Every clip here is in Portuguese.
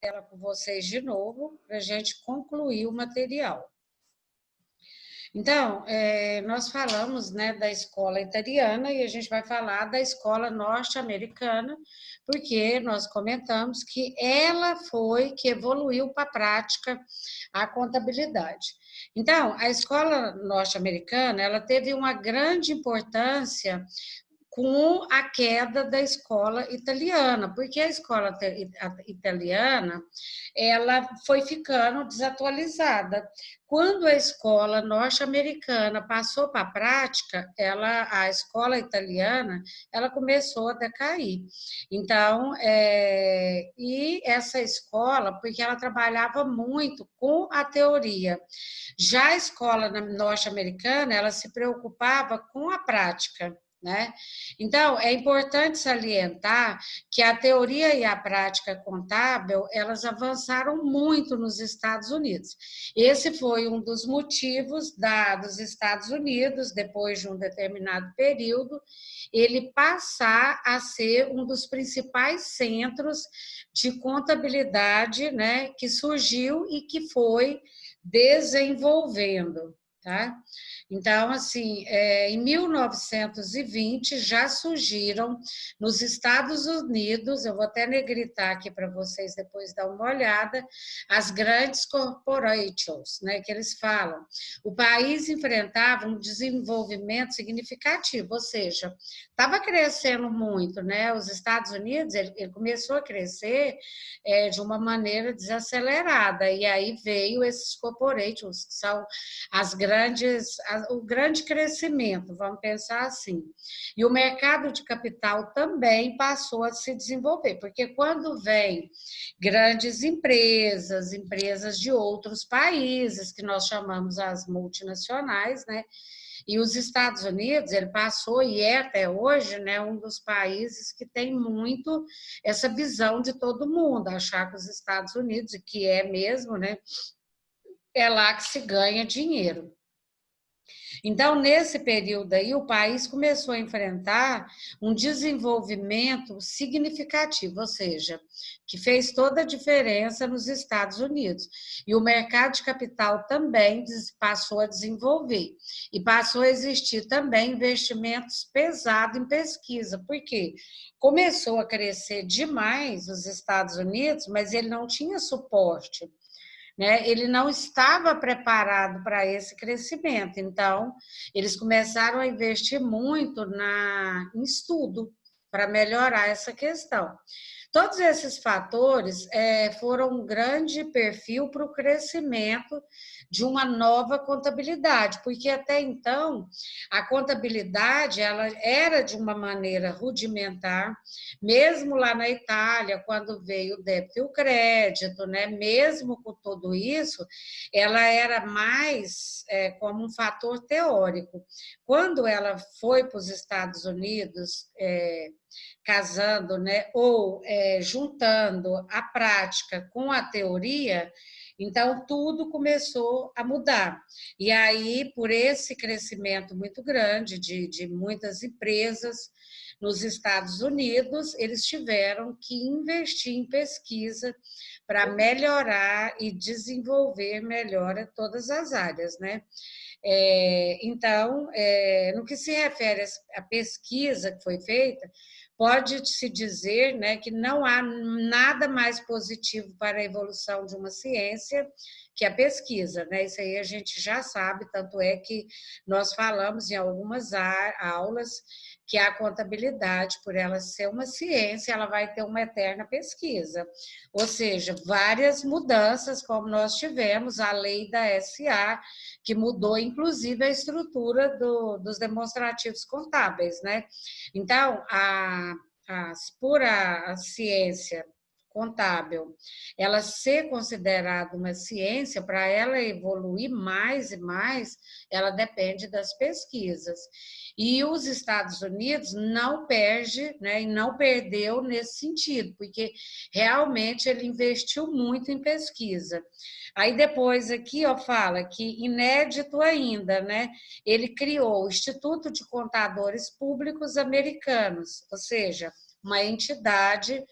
ela com vocês de novo para a gente concluir o material. Então, nós falamos, né, da escola italiana e a gente vai falar da escola norte-americana, porque nós comentamos que ela foi que evoluiu para a prática a contabilidade. Então, a escola norte-americana, ela teve uma grande importância com a queda da escola italiana, porque a escola italiana ela foi ficando desatualizada. Quando a escola norte-americana passou para a prática, a escola italiana ela começou a decair. Então, e essa escola, porque ela trabalhava muito com a teoria. Já a escola norte-americana, ela se preocupava com a prática. Né? Então, é importante salientar que a teoria e a prática contábil, elas avançaram muito nos Estados Unidos. Esse foi um dos motivos dos Estados Unidos, depois de um determinado período, ele passar a ser um dos principais centros de contabilidade, né, que surgiu e que foi desenvolvendo. Tá? Então, assim, em 1920 já surgiram nos Estados Unidos, eu vou até negritar aqui para vocês depois dar uma olhada, as grandes corporations, né, que eles falam. O país enfrentava um desenvolvimento significativo, ou seja, estava crescendo muito, né? Os Estados Unidos, ele começou a crescer de uma maneira desacelerada, e aí veio esses corporations, que são o grande crescimento, vamos pensar assim. E o mercado de capital também passou a se desenvolver, porque quando vem grandes empresas, empresas de outros países, que nós chamamos as multinacionais, né? E os Estados Unidos, ele passou e é até hoje, né, um dos países que tem muito essa visão de todo mundo, achar que os Estados Unidos, e que é mesmo, né, é lá que se ganha dinheiro. Então, nesse período aí, o país começou a enfrentar um desenvolvimento significativo, ou seja, que fez toda a diferença nos Estados Unidos. E o mercado de capital também passou a desenvolver. E passou a existir também investimentos pesados em pesquisa. Por quê? Começou a crescer demais os Estados Unidos, mas ele não tinha suporte. Né? Ele não estava preparado para esse crescimento, então eles começaram a investir muito em estudo para melhorar essa questão. Todos esses fatores foram um grande perfil para o crescimento de uma nova contabilidade, porque até então a contabilidade ela era de uma maneira rudimentar, mesmo lá na Itália, quando veio o débito e o crédito, né? Mesmo com tudo isso, ela era mais como um fator teórico. Quando ela foi para os Estados Unidos, casando, né, ou juntando a prática com a teoria, então tudo começou a mudar. E aí, por esse crescimento muito grande de muitas empresas nos Estados Unidos, eles tiveram que investir em pesquisa para melhorar e desenvolver melhor todas as áreas, né? Então, no que se refere à pesquisa que foi feita, pode-se dizer, né, que não há nada mais positivo para a evolução de uma ciência que a pesquisa, né? Isso aí a gente já sabe, tanto é que nós falamos em algumas aulas que a contabilidade, por ela ser uma ciência, ela vai ter uma eterna pesquisa. Ou seja, várias mudanças, como nós tivemos, a lei da SA, que mudou, inclusive, a estrutura dos demonstrativos contábeis, né? Então, por a ciência contábil, ela ser considerada uma ciência, para ela evoluir mais e mais, ela depende das pesquisas. E os Estados Unidos não perde, né, e não perdeu nesse sentido, porque realmente ele investiu muito em pesquisa. Aí depois aqui, ó, fala que inédito ainda, né? Ele criou o Instituto de Contadores Públicos Americanos, ou seja, uma entidade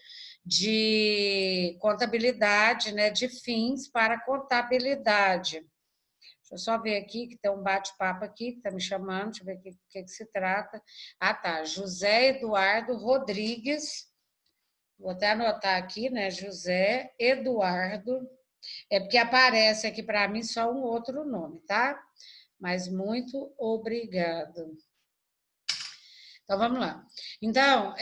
de contabilidade, né, de fins para contabilidade. Deixa eu só ver aqui, que tem um bate-papo aqui, que está me chamando, deixa eu ver o que se trata. Ah, tá, José Eduardo Rodrigues, vou até anotar aqui, né, José Eduardo, é porque aparece aqui para mim só um outro nome, tá? Mas muito obrigado. Então, vamos lá. Então,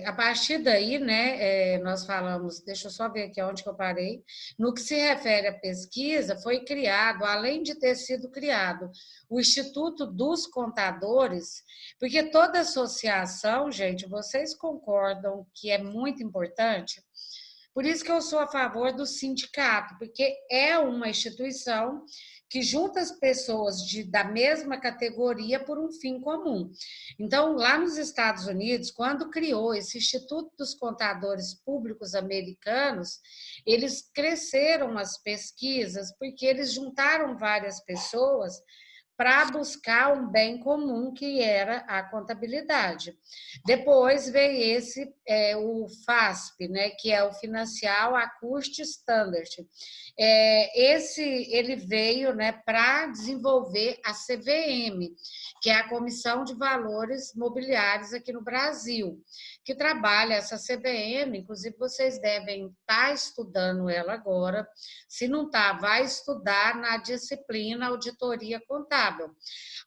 a partir daí, né, nós falamos, deixa eu só ver aqui onde que eu parei. No que se refere à pesquisa, foi criado, além de ter sido criado, o Instituto dos Contadores, porque toda associação, gente, vocês concordam que é muito importante? Por isso que eu sou a favor do sindicato, porque é uma instituição que junta as pessoas da mesma categoria por um fim comum. Então, lá nos Estados Unidos, quando criou esse Instituto dos Contadores Públicos Americanos, eles cresceram as pesquisas porque eles juntaram várias pessoas para buscar um bem comum que era a contabilidade. Depois veio o FASP, né, que é o Financial Account Standard. Ele veio, né, para desenvolver a CVM, que é a Comissão de Valores Mobiliários aqui no Brasil, que trabalha essa CVM, inclusive vocês devem estar estudando ela agora, se não está, vai estudar na disciplina Auditoria Contábil.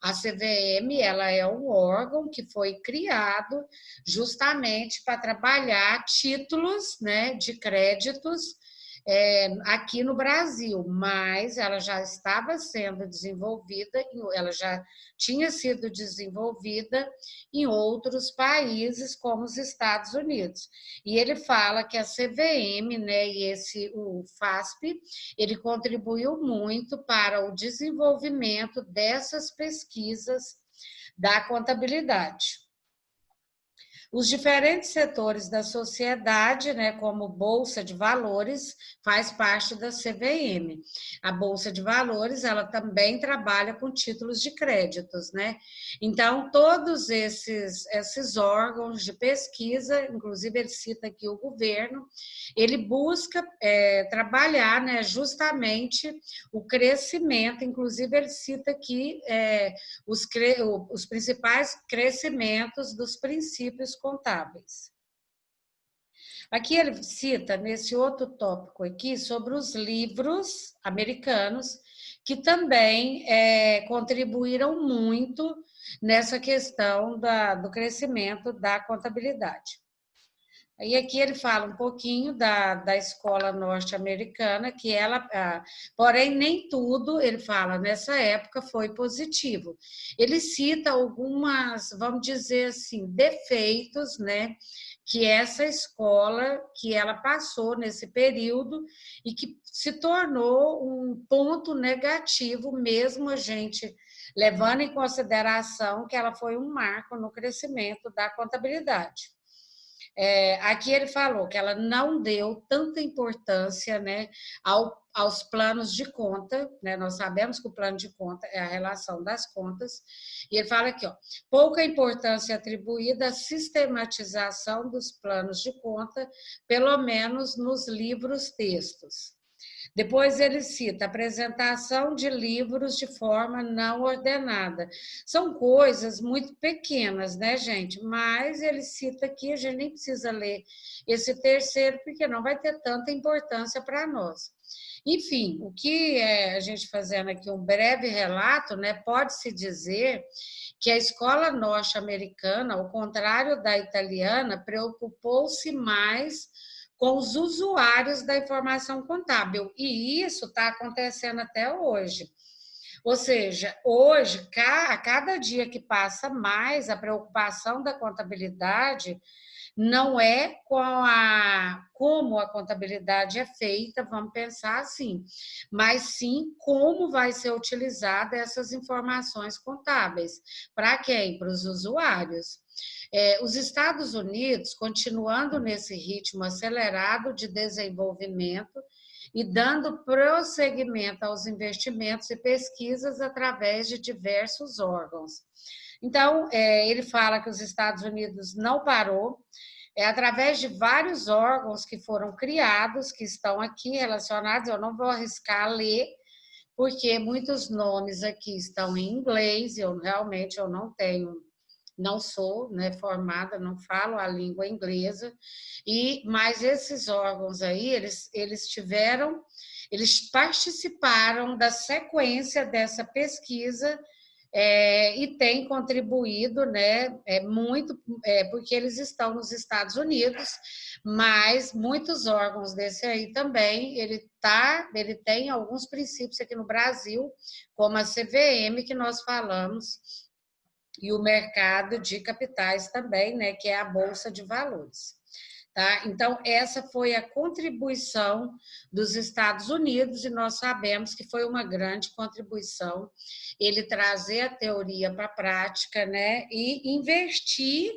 A CVM, ela é um órgão que foi criado justamente para trabalhar títulos, né, de créditos aqui no Brasil, mas ela já estava sendo desenvolvida, ela já tinha sido desenvolvida em outros países, como os Estados Unidos. E ele fala que a CVM, né, e o FASP, ele contribuiu muito para o desenvolvimento dessas pesquisas da contabilidade. Os diferentes setores da sociedade, né, como Bolsa de Valores, faz parte da CVM. A Bolsa de Valores, ela também trabalha com títulos de créditos, né? Então, todos esses órgãos de pesquisa, inclusive ele cita aqui o governo, ele busca trabalhar, né, justamente o crescimento, inclusive ele cita aqui os principais crescimentos dos princípios contábeis. Aqui ele cita, nesse outro tópico aqui, sobre os livros americanos, que também contribuíram muito nessa questão do crescimento da contabilidade. Aí aqui ele fala um pouquinho da escola norte-americana, que ela, porém nem tudo, ele fala, nessa época foi positivo. Ele cita algumas, vamos dizer assim, defeitos, né, que essa escola, que ela passou nesse período e que se tornou um ponto negativo, mesmo a gente levando em consideração que ela foi um marco no crescimento da contabilidade. Aqui ele falou que ela não deu tanta importância, né, aos planos de conta, né? Nós sabemos que o plano de conta é a relação das contas, e ele fala aqui, ó, pouca importância atribuída à sistematização dos planos de conta, pelo menos nos livros textos. Depois ele cita apresentação de livros de forma não ordenada. São coisas muito pequenas, né, gente? Mas ele cita aqui, a gente nem precisa ler esse terceiro, porque não vai ter tanta importância para nós. Enfim, o que a gente fazendo aqui um breve relato, né, pode-se dizer que a escola norte-americana, ao contrário da italiana, preocupou-se mais com os usuários da informação contábil. E isso está acontecendo até hoje. Ou seja, hoje, a cada dia que passa mais, a preocupação da contabilidade não é como a contabilidade é feita, vamos pensar assim, mas sim como vai ser utilizada essas informações contábeis. Para quem? Para os usuários. Os Estados Unidos, continuando nesse ritmo acelerado de desenvolvimento e dando prosseguimento aos investimentos e pesquisas através de diversos órgãos. Então, ele fala que os Estados Unidos não parou, é através de vários órgãos que foram criados, que estão aqui relacionados, eu não vou arriscar ler, porque muitos nomes aqui estão em inglês, eu realmente eu não tenho, não sou, né, formada, não falo a língua inglesa, mas esses órgãos aí, eles participaram da sequência dessa pesquisa, e têm contribuído, né, muito, porque eles estão nos Estados Unidos, mas muitos órgãos desse aí também, ele tem alguns princípios aqui no Brasil, como a CVM, que nós falamos, e o mercado de capitais também, né, que é a Bolsa de Valores. Tá? Então, essa foi a contribuição dos Estados Unidos, e nós sabemos que foi uma grande contribuição ele trazer a teoria para a prática, né, e investir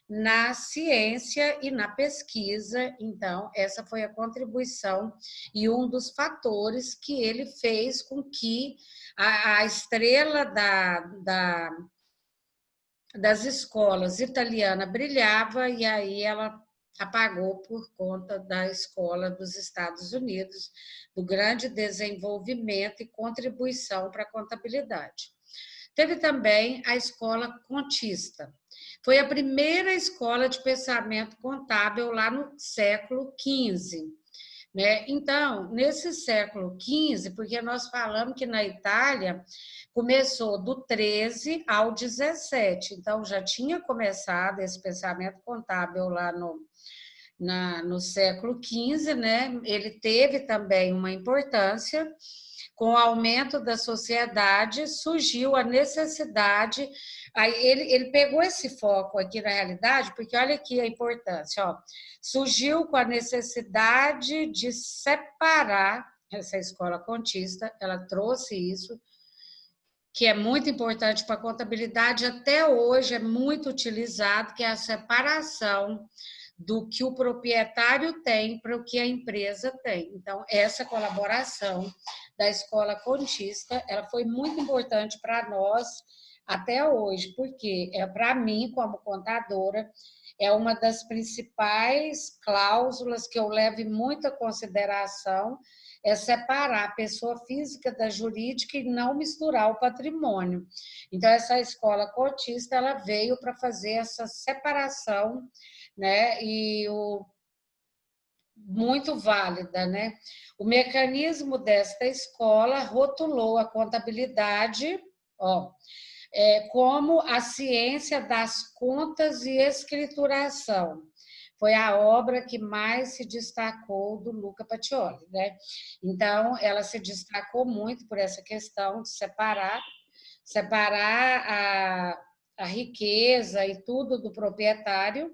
na ciência e na pesquisa. Então, essa foi a contribuição e um dos fatores que ele fez com que a estrela das escolas italiana brilhava, e aí ela apagou por conta da escola dos Estados Unidos, do grande desenvolvimento e contribuição para a contabilidade. Teve também a escola contista. Foi a primeira escola de pensamento contábil lá no século XV. Né? Então, nesse século XV, porque nós falamos que na Itália começou do 13 ao 17, então já tinha começado esse pensamento contábil lá no século XV, né? Ele teve também uma importância. Com o aumento da sociedade, surgiu a necessidade. Aí ele pegou esse foco aqui na realidade, porque olha aqui a importância, ó. Surgiu com a necessidade de separar essa escola contista, ela trouxe isso, que é muito importante para a contabilidade, até hoje é muito utilizado, que é a separação do que o proprietário tem para o que a empresa tem. Então, essa colaboração da escola contista, ela foi muito importante para nós até hoje, porque para mim, como contadora, é uma das principais cláusulas que eu levo em muita consideração, é separar a pessoa física da jurídica e não misturar o patrimônio. Então, essa escola cotista, ela veio para fazer essa separação, né? Muito válida, né? O mecanismo desta escola rotulou a contabilidade, ó, como a ciência das contas e escrituração. Foi a obra que mais se destacou do Luca Pacioli, né? Então, ela se destacou muito por essa questão de separar a riqueza e tudo do proprietário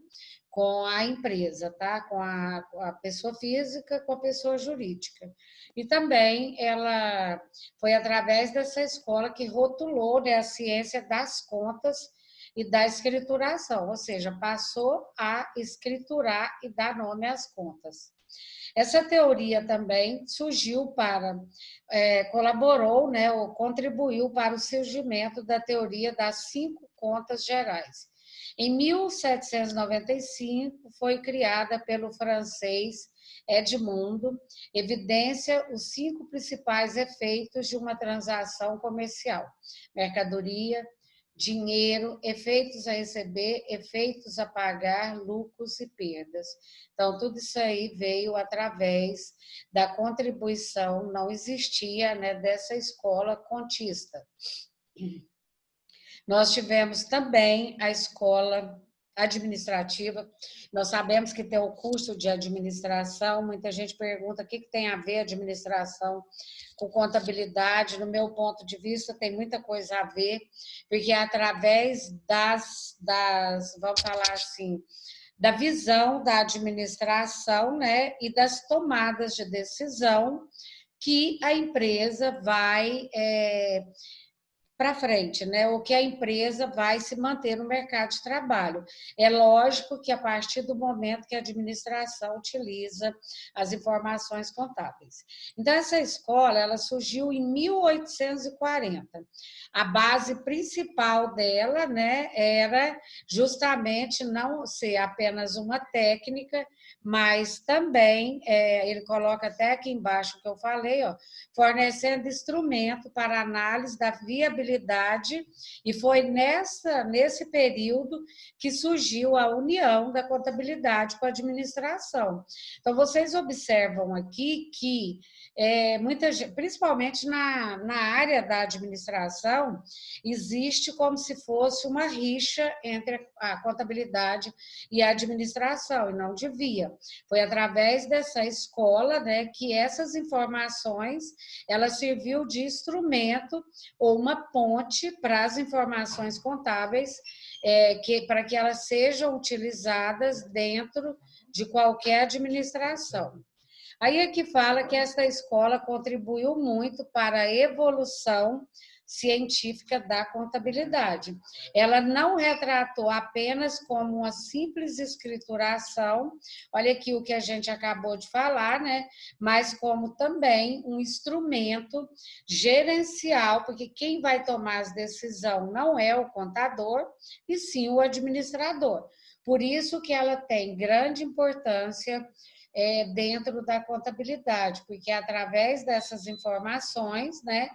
com a empresa, tá? Com a pessoa física, com a pessoa jurídica. E também ela foi através dessa escola que rotulou, né, a ciência das contas e da escrituração, ou seja, passou a escriturar e dar nome às contas. Essa teoria também surgiu colaborou, né, ou contribuiu para o surgimento da teoria das 5 contas gerais. Em 1795, foi criada pelo francês Edmundo, evidencia os 5 principais efeitos de uma transação comercial: mercadoria, dinheiro, efeitos a receber, efeitos a pagar, lucros e perdas. Então, tudo isso aí veio através da contribuição, não existia, né, dessa escola contista. Nós tivemos também a escola administrativa. Nós sabemos que tem o curso de administração, muita gente pergunta o que tem a ver administração com contabilidade. No meu ponto de vista, tem muita coisa a ver, porque é através vamos falar assim, da visão da administração, né, e das tomadas de decisão que a empresa vai para frente, né? Ou que a empresa vai se manter no mercado de trabalho. É lógico que a partir do momento que a administração utiliza as informações contábeis. Então, essa escola, ela surgiu em 1840. A base principal dela, né, era justamente não ser apenas uma técnica, mas também, ele coloca até aqui embaixo que eu falei, ó, fornecendo instrumento para análise da viabilidade, e foi nesse período que surgiu a união da contabilidade com a administração. Então, vocês observam aqui que principalmente na área da administração, existe como se fosse uma rixa entre a contabilidade e a administração, e não devia. Foi através dessa escola, né, que essas informações, ela serviu de instrumento ou uma ponte para as informações contábeis, para que elas sejam utilizadas dentro de qualquer administração. Aí é que fala que esta escola contribuiu muito para a evolução científica da contabilidade. Ela não retratou apenas como uma simples escrituração, olha aqui o que a gente acabou de falar, né? Mas como também um instrumento gerencial, porque quem vai tomar as decisões não é o contador, e sim o administrador. Por isso que ela tem grande importância dentro da contabilidade, porque é através dessas informações, né,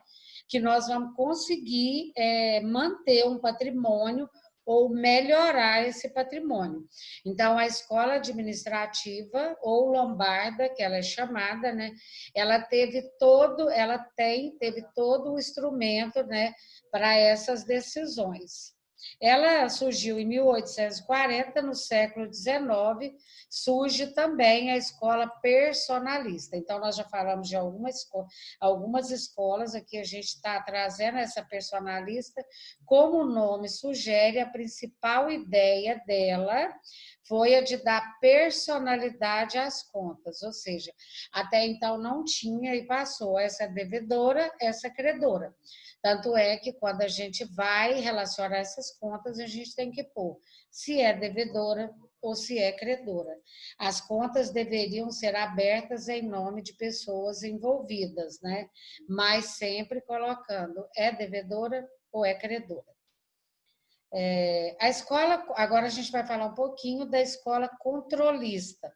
que nós vamos conseguir manter um patrimônio ou melhorar esse patrimônio. Então, a escola administrativa ou lombarda, que ela é chamada, né, teve todo o instrumento, né, para essas decisões. Ela surgiu em 1840, no século XIX, surge também a escola personalista. Então, nós já falamos de algumas escolas, aqui a gente está trazendo essa personalista, como o nome sugere, a principal ideia dela foi a de dar personalidade às contas, ou seja, até então não tinha e passou essa devedora, essa credora. Tanto é que quando a gente vai relacionar essas contas, a gente tem que pôr se é devedora ou se é credora. As contas deveriam ser abertas em nome de pessoas envolvidas, né? Mas sempre colocando é devedora ou é credora. A escola, agora a gente vai falar um pouquinho da escola controlista,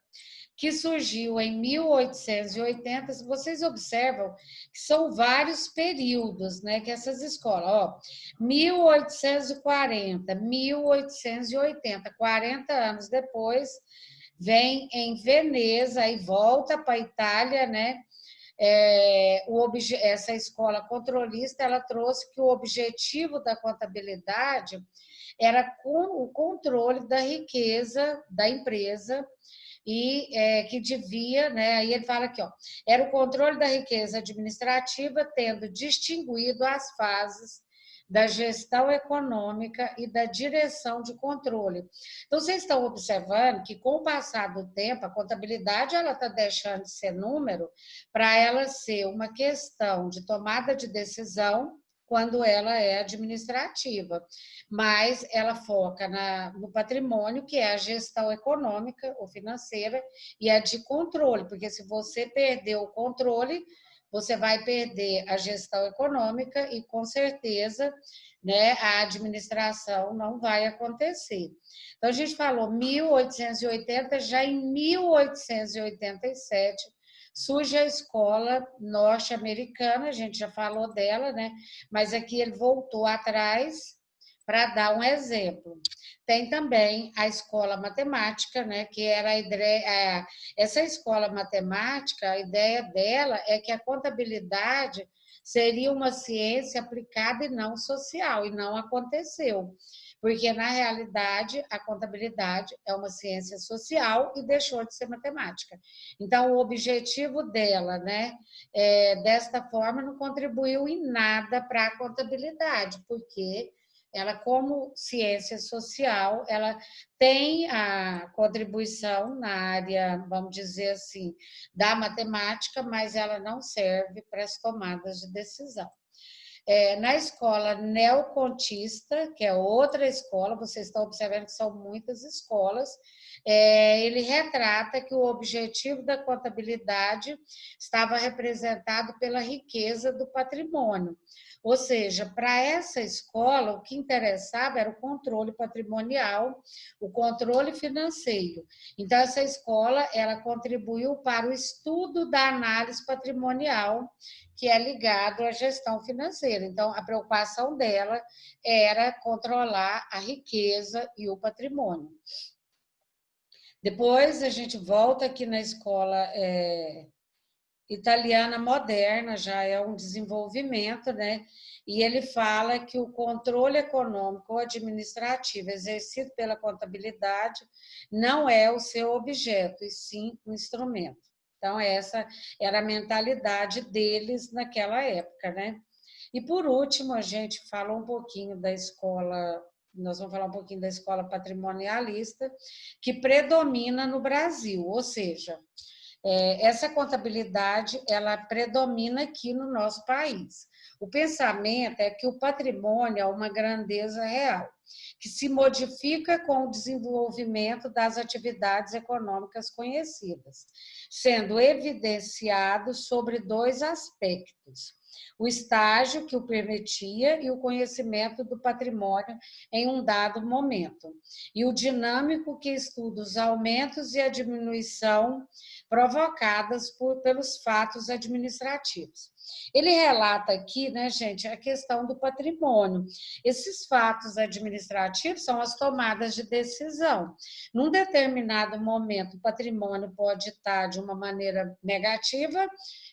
que surgiu em 1880. Vocês observam que são vários períodos, né, que essas escolas, ó, 1840, 1880, 40 anos depois, vem em Veneza e volta para a Itália, né? Essa escola controlista, ela trouxe que o objetivo da contabilidade era o controle da riqueza da empresa e que devia, né? Aí ele fala aqui, ó, era o controle da riqueza administrativa, tendo distinguido as fases da gestão econômica e da direção de controle. Então, vocês estão observando que, com o passar do tempo, a contabilidade ela está deixando de ser número para ela ser uma questão de tomada de decisão quando ela é administrativa, mas ela foca no patrimônio, que é a gestão econômica ou financeira, e a de controle, porque se você perder o controle, você vai perder a gestão econômica e, com certeza, né, a administração não vai acontecer. Então, a gente falou 1880, já em 1887, surge a escola norte-americana, a gente já falou dela, né? Mas aqui ele voltou atrás para dar um exemplo. Tem também a escola matemática, né, que era essa escola matemática, a ideia dela é que a contabilidade seria uma ciência aplicada e não social, e não aconteceu, porque na realidade a contabilidade é uma ciência social e deixou de ser matemática. Então, o objetivo dela, né, desta forma, não contribuiu em nada para a contabilidade, porque ela, como ciência social, ela tem a contribuição na área, vamos dizer assim, da matemática, mas ela não serve para as tomadas de decisão. Na escola neocontista, que é outra escola, vocês estão observando que são muitas escolas, ele retrata que o objetivo da contabilidade estava representado pela riqueza do patrimônio. Ou seja, para essa escola, o que interessava era o controle patrimonial, o controle financeiro. Então, essa escola ela contribuiu para o estudo da análise patrimonial, que é ligado à gestão financeira. Então, a preocupação dela era controlar a riqueza e o patrimônio. Depois, a gente volta aqui na escola italiana moderna, já é um desenvolvimento, né? E ele fala que o controle econômico ou administrativo exercido pela contabilidade não é o seu objeto, e sim um instrumento. Então, essa era a mentalidade deles naquela época, né? E, por último, a gente fala um pouquinho da escola, nós vamos falar um pouquinho da escola patrimonialista, que predomina no Brasil, ou seja, essa contabilidade ela predomina aqui no nosso país. O pensamento é que o patrimônio é uma grandeza real, que se modifica com o desenvolvimento das atividades econômicas conhecidas, sendo evidenciado sobre dois aspectos: o estágio que o permitia e o conhecimento do patrimônio em um dado momento, e o dinâmico que estuda os aumentos e a diminuição provocadas pelos fatos administrativos. Ele relata aqui, né, gente, a questão do patrimônio. Esses fatos administrativos são as tomadas de decisão. Num determinado momento, o patrimônio pode estar de uma maneira negativa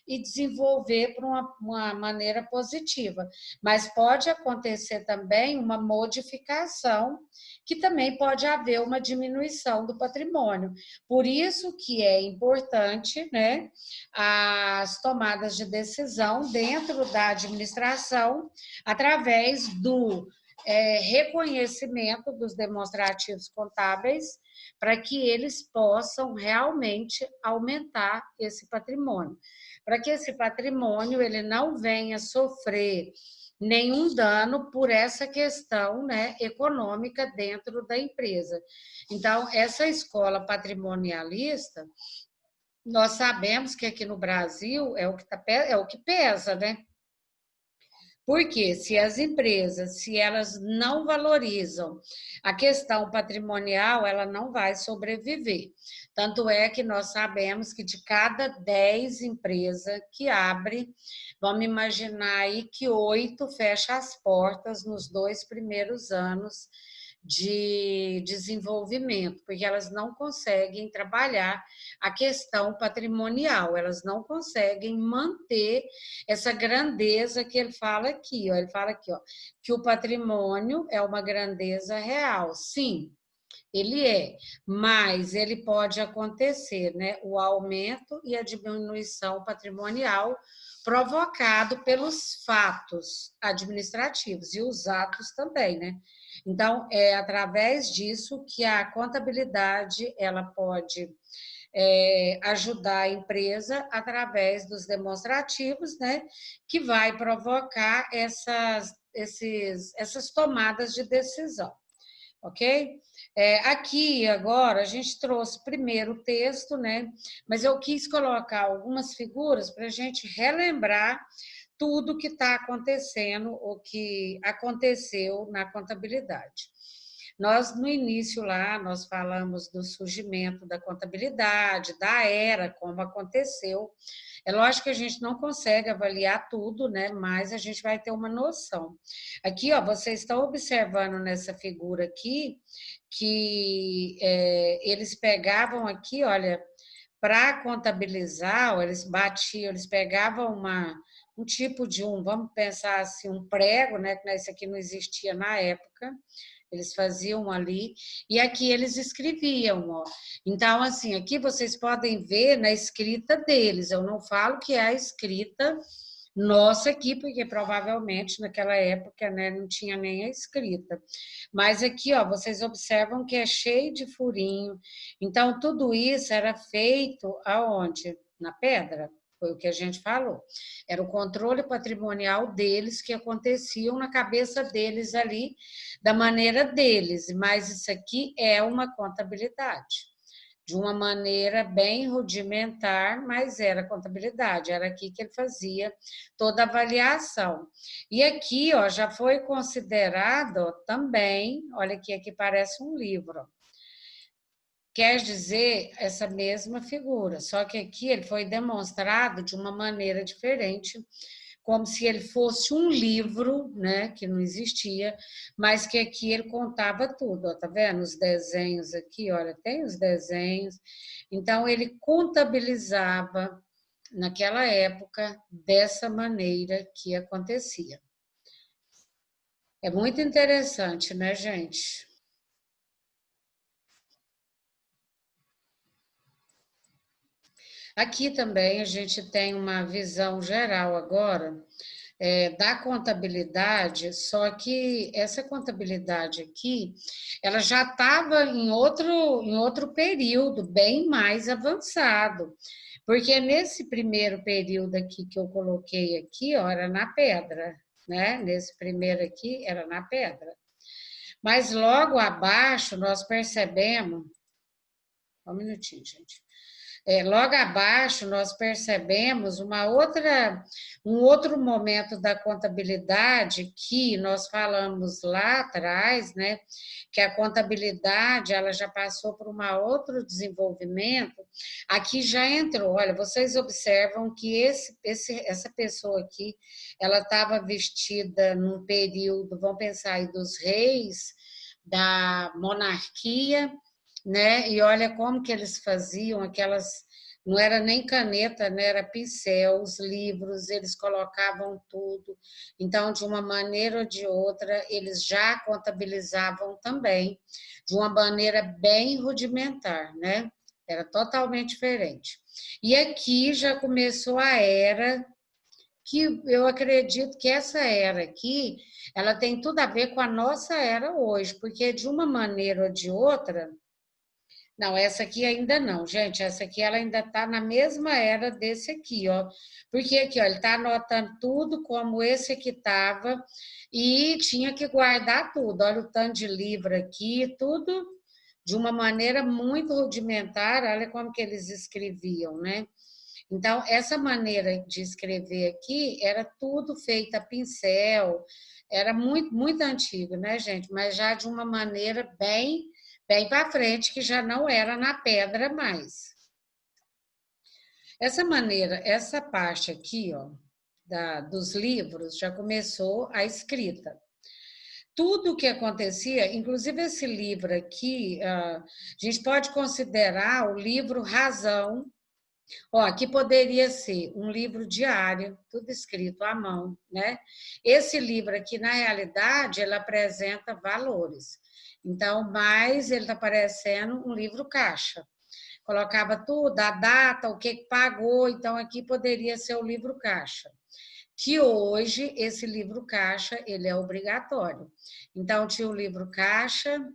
e desenvolver por uma maneira positiva, mas pode acontecer também uma modificação, que também pode haver uma diminuição do patrimônio. Por isso que é importante, né, as tomadas de decisão dentro da administração, através do reconhecimento dos demonstrativos contábeis, para que eles possam realmente aumentar esse patrimônio, para que esse patrimônio ele não venha sofrer nenhum dano por essa questão, né, econômica dentro da empresa. Então, essa escola patrimonialista, nós sabemos que aqui no Brasil é o que pesa, né? Porque se as empresas, se elas não valorizam a questão patrimonial, ela não vai sobreviver. Tanto é que nós sabemos que de cada 10 empresas que abre, vamos imaginar aí que 8 fecham as portas nos 2 primeiros anos de desenvolvimento, porque elas não conseguem trabalhar a questão patrimonial, elas não conseguem manter essa grandeza que ele fala aqui, ó. Ele fala aqui, ó, que o patrimônio é uma grandeza real. Sim, ele é, mas ele pode acontecer, né? O aumento e a diminuição patrimonial provocado pelos fatos administrativos e os atos também, né? Então, é através disso que a contabilidade ela pode ajudar a empresa através dos demonstrativos, né, que vai provocar essas tomadas de decisão, ok? Aqui agora a gente trouxe primeiro o texto, né, mas eu quis colocar algumas figuras para a gente relembrar tudo que está acontecendo, o que aconteceu na contabilidade. Nós, no início lá, nós falamos do surgimento da contabilidade, da era, como aconteceu. É lógico que a gente não consegue avaliar tudo, né? Mas a gente vai ter uma noção. Aqui, ó, vocês estão observando nessa figura aqui, que eles pegavam aqui, olha, para contabilizar, eles batiam, eles pegavam um tipo de vamos pensar assim, um prego, né? Que isso aqui não existia na época, eles faziam ali, e aqui eles escreviam, ó. Então, assim, aqui vocês podem ver na escrita deles, eu não falo que é a escrita nossa aqui, porque provavelmente naquela época, né, não tinha nem a escrita. Mas aqui, ó, vocês observam que é cheio de furinho. Então, tudo isso era feito aonde? Na pedra. foi o que a gente falou. Era o controle patrimonial deles que aconteciam na cabeça deles ali, da maneira deles, mas isso aqui é uma contabilidade de uma maneira bem rudimentar, mas era contabilidade, era aqui que ele fazia toda a avaliação. E aqui, ó, já foi considerado ó, também, olha aqui parece um livro, quer dizer essa mesma figura, só que aqui ele foi demonstrado de uma maneira diferente, como se ele fosse um livro, né, que não existia, mas que aqui ele contava tudo, ó, tá vendo? Os desenhos aqui, olha, tem os desenhos. Então ele contabilizava naquela época dessa maneira que acontecia. É muito interessante, né, gente? Aqui também a gente tem uma visão geral agora da contabilidade, só que essa contabilidade aqui, ela já estava em outro período, bem mais avançado, porque nesse primeiro período aqui que eu coloquei aqui, ó, era na pedra, né? Nesse primeiro aqui era na pedra. Mas logo abaixo nós percebemos, um minutinho, gente. Logo abaixo, nós percebemos um outro momento da contabilidade que nós falamos lá atrás, né? Que a contabilidade ela já passou por um outro desenvolvimento. Aqui já entrou. Olha, vocês observam que essa pessoa aqui, ela estava vestida num período, vamos pensar aí, dos reis, da monarquia, né? E olha como que eles faziam aquelas, não era nem caneta, né? Era pincel, os livros, eles colocavam tudo. Então, de uma maneira ou de outra, eles já contabilizavam também, de uma maneira bem rudimentar, né? Era totalmente diferente. E aqui já começou a era que eu acredito que essa era aqui, ela tem tudo a ver com a nossa era hoje, porque de uma maneira ou de outra, não, essa aqui ainda não, gente. Essa aqui ela ainda está na mesma era desse aqui, ó. Porque aqui, ó, ele está anotando tudo como esse aqui estava e tinha que guardar tudo. Olha o tanto de livro aqui, tudo de uma maneira muito rudimentar. Olha como que eles escreviam, né? Então, essa maneira de escrever aqui era tudo feito a pincel, era muito, muito antigo, né, gente? Mas já de uma maneira bem para frente, que já não era na pedra mais. Essa maneira, essa parte aqui, ó, dos livros, já começou a escrita. Tudo o que acontecia, inclusive esse livro aqui, a gente pode considerar o livro Razão. Ó, aqui poderia ser um livro diário, tudo escrito à mão, né? Esse livro aqui, na realidade, ele apresenta valores. Então, mais ele está parecendo um livro caixa. Colocava tudo, a data, o que pagou, então aqui poderia ser o livro caixa. Que hoje, esse livro caixa, ele é obrigatório. Então, tinha o livro caixa,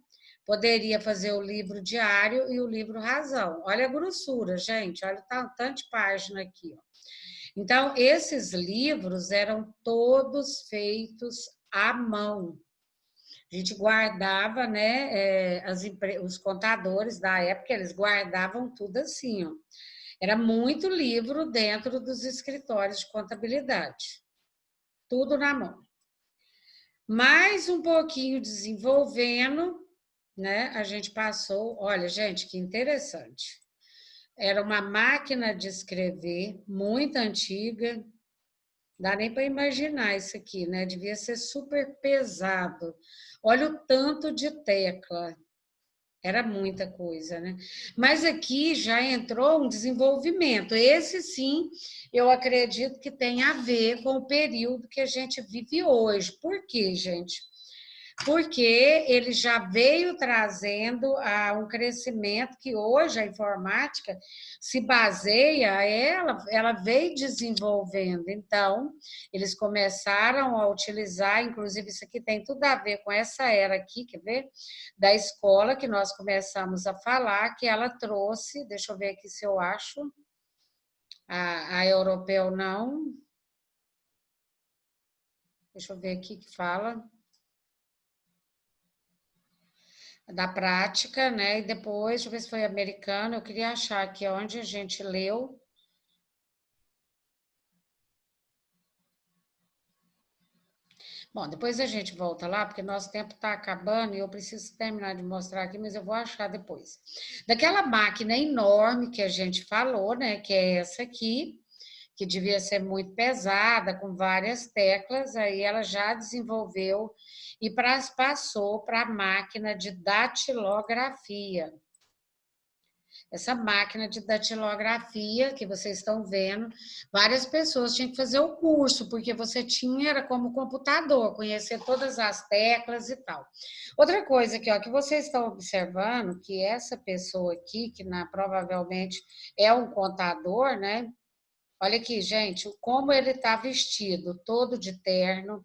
poderia fazer o livro diário e o livro razão. Olha a grossura, gente, olha o tanto de página aqui. Ó. Então, esses livros eram todos feitos à mão. A gente guardava, né? Os contadores da época, eles guardavam tudo assim, ó. Era muito livro dentro dos escritórios de contabilidade. Tudo na mão. Mais um pouquinho desenvolvendo, né? A gente passou, olha, gente, que interessante. Era uma máquina de escrever muito antiga, dá nem para imaginar isso aqui, né? Devia ser super pesado. Olha o tanto de tecla. Era muita coisa, né? Mas aqui já entrou um desenvolvimento. Esse sim, eu acredito que tem a ver com o período que a gente vive hoje. Por quê, gente? Porque ele já veio trazendo um crescimento que hoje a informática se baseia, ela veio desenvolvendo. Então, eles começaram a utilizar, inclusive isso aqui tem tudo a ver com essa era aqui, quer ver? Da escola que nós começamos a falar, que ela trouxe, deixa eu ver aqui se eu acho. A Europeu não. Deixa eu ver aqui que fala. Da prática, né? E depois, deixa eu ver se foi americano. Eu queria achar aqui onde a gente leu. Bom, depois a gente volta lá, porque nosso tempo está acabando e eu preciso terminar de mostrar aqui, mas eu vou achar depois. Daquela máquina enorme que a gente falou, né? Que é essa aqui, que devia ser muito pesada, com várias teclas, aí ela já desenvolveu e passou para a máquina de datilografia. Essa máquina de datilografia que vocês estão vendo, várias pessoas tinham que fazer o curso, porque você tinha, era como computador, conhecer todas as teclas e tal. Outra coisa aqui, ó, que vocês estão observando, que essa pessoa aqui, que provavelmente é um contador, né? Olha aqui, gente, como ele está vestido, todo de terno,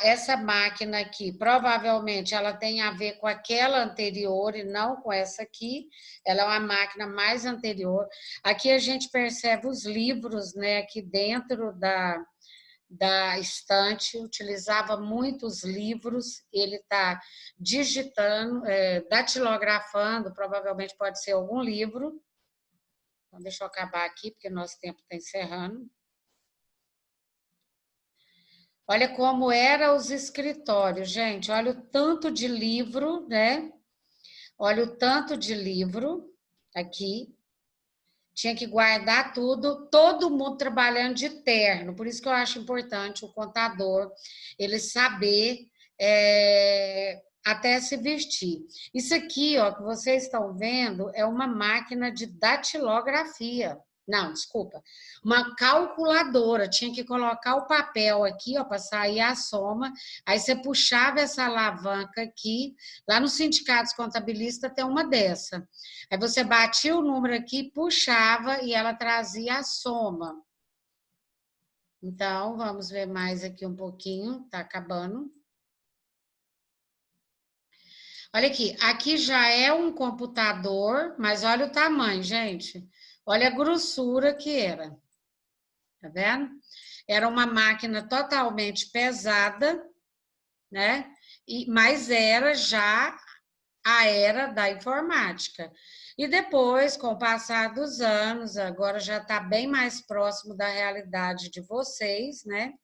essa máquina aqui, provavelmente ela tem a ver com aquela anterior e não com essa aqui. Ela é uma máquina mais anterior. Aqui a gente percebe os livros, né? Aqui dentro da estante, utilizava muitos livros. Ele está digitando, datilografando, provavelmente pode ser algum livro. Então, deixa eu acabar aqui, porque nosso tempo está encerrando. Olha como eram os escritórios, gente. Olha o tanto de livro, né? Olha o tanto de livro aqui. Tinha que guardar tudo, todo mundo trabalhando de terno. Por isso que eu acho importante o contador ele saber até se vestir. Isso aqui, ó, que vocês estão vendo, é uma máquina de datilografia. Não, desculpa. Uma calculadora. Tinha que colocar o papel aqui, ó, para sair a soma. Aí você puxava essa alavanca aqui. Lá no Sindicatos Contabilistas tem uma dessa. Aí você batia o número aqui, puxava e ela trazia a soma. Então, vamos ver mais aqui um pouquinho, tá acabando. Olha aqui já é um computador, mas olha o tamanho, gente. Olha a grossura que era. Tá vendo? Era uma máquina totalmente pesada, né? Mas era já a era da informática. E depois, com o passar dos anos, agora já está bem mais próximo da realidade de vocês, né?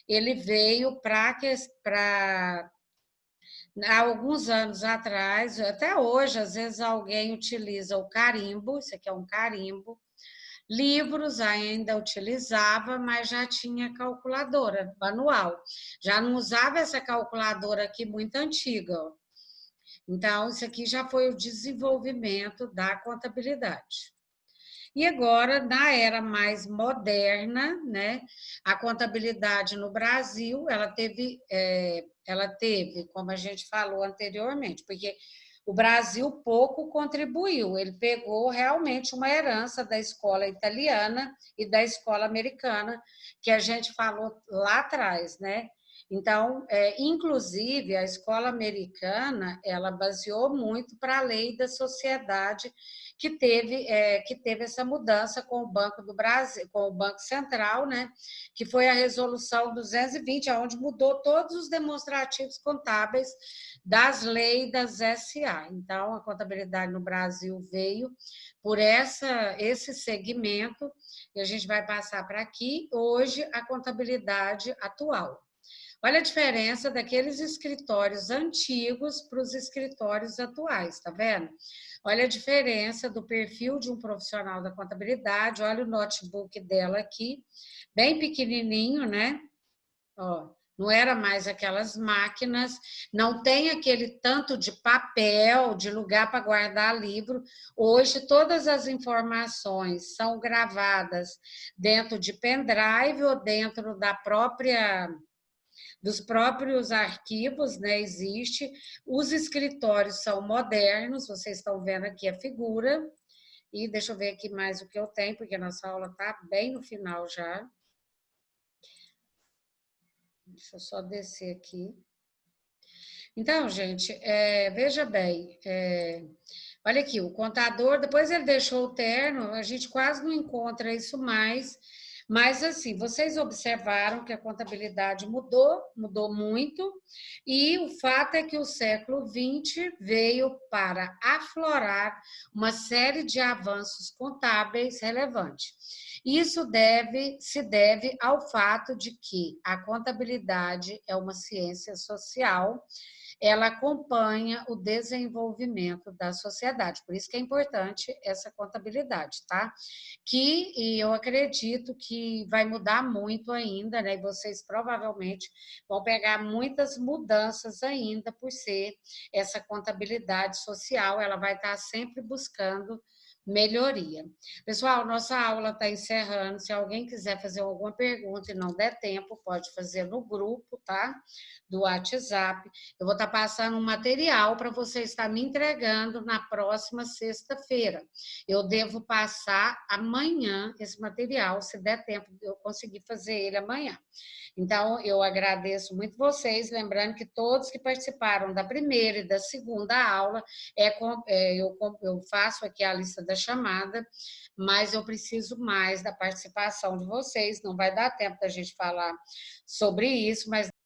Ele veio para há alguns anos atrás, até hoje, às vezes alguém utiliza o carimbo, isso aqui é um carimbo. Livros ainda utilizava, mas já tinha calculadora manual. Já não usava essa calculadora aqui muito antiga, ó. Então, isso aqui já foi o desenvolvimento da contabilidade. E agora, na era mais moderna, né, a contabilidade no Brasil, ela teve, como a gente falou anteriormente, porque o Brasil pouco contribuiu, ele pegou realmente uma herança da escola italiana e da escola americana, que a gente falou lá atrás, né? Então, inclusive, a escola americana, ela baseou muito para a lei da sociedade que teve essa mudança com o Banco do Brasil, com o Banco Central, né? Que foi a resolução 220, onde mudou todos os demonstrativos contábeis das leis das SA. Então, a contabilidade no Brasil veio por esse segmento, e a gente vai passar para aqui, hoje, a contabilidade atual. Olha a diferença daqueles escritórios antigos para os escritórios atuais, tá vendo? Olha a diferença do perfil de um profissional da contabilidade, olha o notebook dela aqui, bem pequenininho, né? Ó, não era mais aquelas máquinas, não tem aquele tanto de papel, de lugar para guardar livro. Hoje, todas as informações são gravadas dentro de pendrive ou dentro dos próprios arquivos, né? Existe. Os escritórios são modernos, vocês estão vendo aqui a figura. E deixa eu ver aqui mais o que eu tenho, porque a nossa aula está bem no final já. Deixa eu só descer aqui. Então, gente, veja bem, Olha aqui, o contador, depois ele deixou o terno, a gente quase não encontra isso mais, mas assim, vocês observaram que a contabilidade mudou, mudou muito, e o fato é que o século XX veio para aflorar uma série de avanços contábeis relevantes. Isso se deve ao fato de que a contabilidade é uma ciência social, ela acompanha o desenvolvimento da sociedade. Por isso que é importante essa contabilidade, tá? E eu acredito que vai mudar muito ainda, né? E vocês provavelmente vão pegar muitas mudanças ainda por ser essa contabilidade social, ela vai estar sempre buscando melhoria. Pessoal, nossa aula está encerrando. Se alguém quiser fazer alguma pergunta e não der tempo, pode fazer no grupo, tá? Do WhatsApp. Eu vou estar passando um material para você estar me entregando na próxima sexta-feira. Eu devo passar amanhã esse material, se der tempo de eu conseguir fazer ele amanhã. Então, eu agradeço muito vocês, lembrando que todos que participaram da primeira e da segunda aula, eu faço aqui a lista da chamada, mas eu preciso mais da participação de vocês, não vai dar tempo da gente falar sobre isso, mas